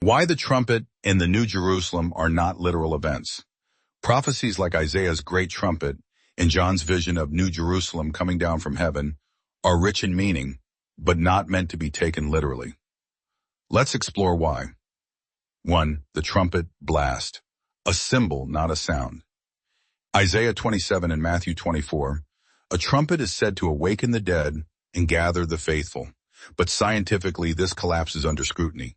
Why the trumpet and the New Jerusalem are not literal events. Prophecies like Isaiah's great trumpet and John's vision of New Jerusalem coming down from heaven are rich in meaning, but not meant to be taken literally. Let's explore why. 1. The trumpet blast. A symbol, not a sound. Isaiah 27 and Matthew 24. A trumpet is said to awaken the dead and gather the faithful, but scientifically this collapses under scrutiny.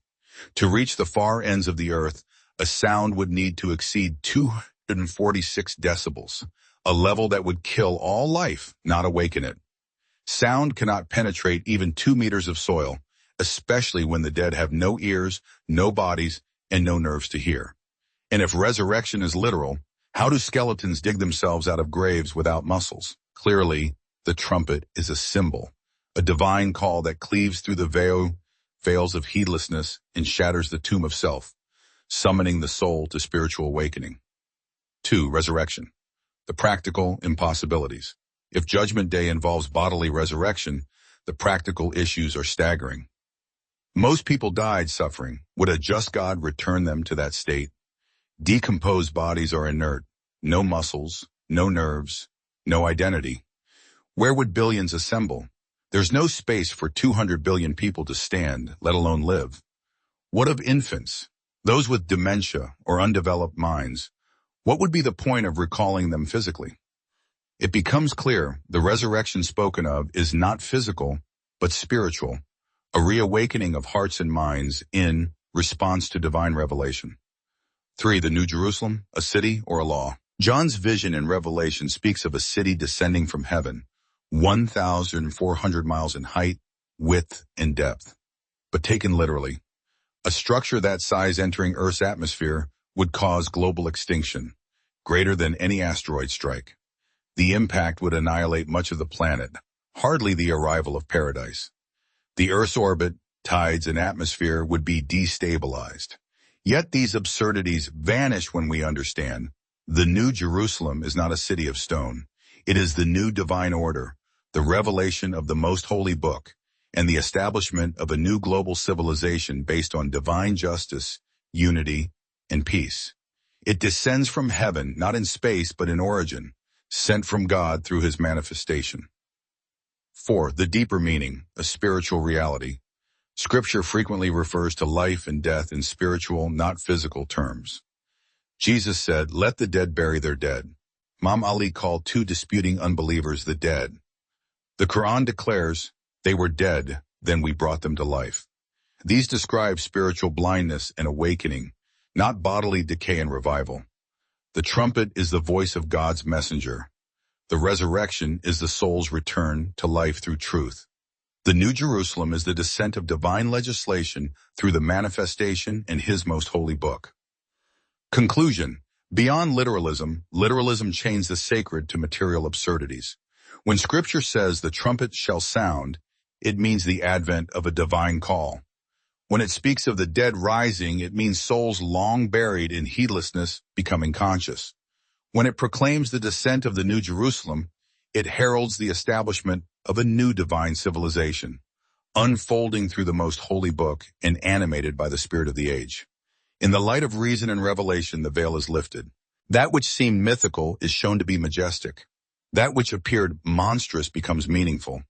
To reach the far ends of the earth, a sound would need to exceed 246 decibels, a level that would kill all life, not awaken it. Sound cannot penetrate even 2 meters of soil, especially when the dead have no ears, no bodies, and no nerves to hear. And if resurrection is literal, how do skeletons dig themselves out of graves without muscles? Clearly, the trumpet is a symbol, a divine call that cleaves through the veils of heedlessness and shatters the tomb of self, summoning the soul to spiritual awakening. 2. Resurrection. The practical impossibilities. If Judgment Day involves bodily resurrection, the practical issues are staggering. Most people died suffering. Would a just God return them to that state? Decomposed bodies are inert, no muscles, no nerves, no identity. Where would billions assemble? There's no space for 200 billion people to stand, let alone live. What of infants? Those with dementia or undeveloped minds? What would be the point of recalling them physically? It becomes clear the resurrection spoken of is not physical, but spiritual, a reawakening of hearts and minds in response to divine revelation. 3. The New Jerusalem, a city or a law. John's vision in Revelation speaks of a city descending from heaven, 1,400 miles in height, width, and depth. But taken literally, a structure that size entering Earth's atmosphere would cause global extinction, greater than any asteroid strike. The impact would annihilate much of the planet, hardly the arrival of paradise. The Earth's orbit, tides, and atmosphere would be destabilized. Yet these absurdities vanish when we understand the New Jerusalem is not a city of stone. It is the new divine order, the revelation of the most holy book, and the establishment of a new global civilization based on divine justice, unity, and peace. It descends from heaven, not in space, but in origin, sent from God through his manifestation. 4. The deeper meaning, a spiritual reality. Scripture frequently refers to life and death in spiritual, not physical terms. Jesus said, "Let the dead bury their dead." Imam Ali called 2 disputing unbelievers the dead. The Quran declares, "They were dead, then we brought them to life." These describe spiritual blindness and awakening, not bodily decay and revival. The trumpet is the voice of God's messenger. The resurrection is the soul's return to life through truth. The New Jerusalem is the descent of divine legislation through the manifestation in his most holy book. Conclusion. Beyond literalism, literalism chains the sacred to material absurdities. When Scripture says the trumpet shall sound, it means the advent of a divine call. When it speaks of the dead rising, it means souls long buried in heedlessness becoming conscious. When it proclaims the descent of the New Jerusalem, it heralds the establishment of a new divine civilization, unfolding through the most holy book and animated by the spirit of the age. In the light of reason and revelation, the veil is lifted. That which seemed mythical is shown to be majestic. That which appeared monstrous becomes meaningful.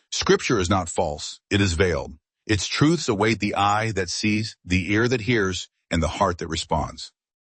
Scripture is not false, it is veiled. Its truths await the eye that sees, the ear that hears, and the heart that responds.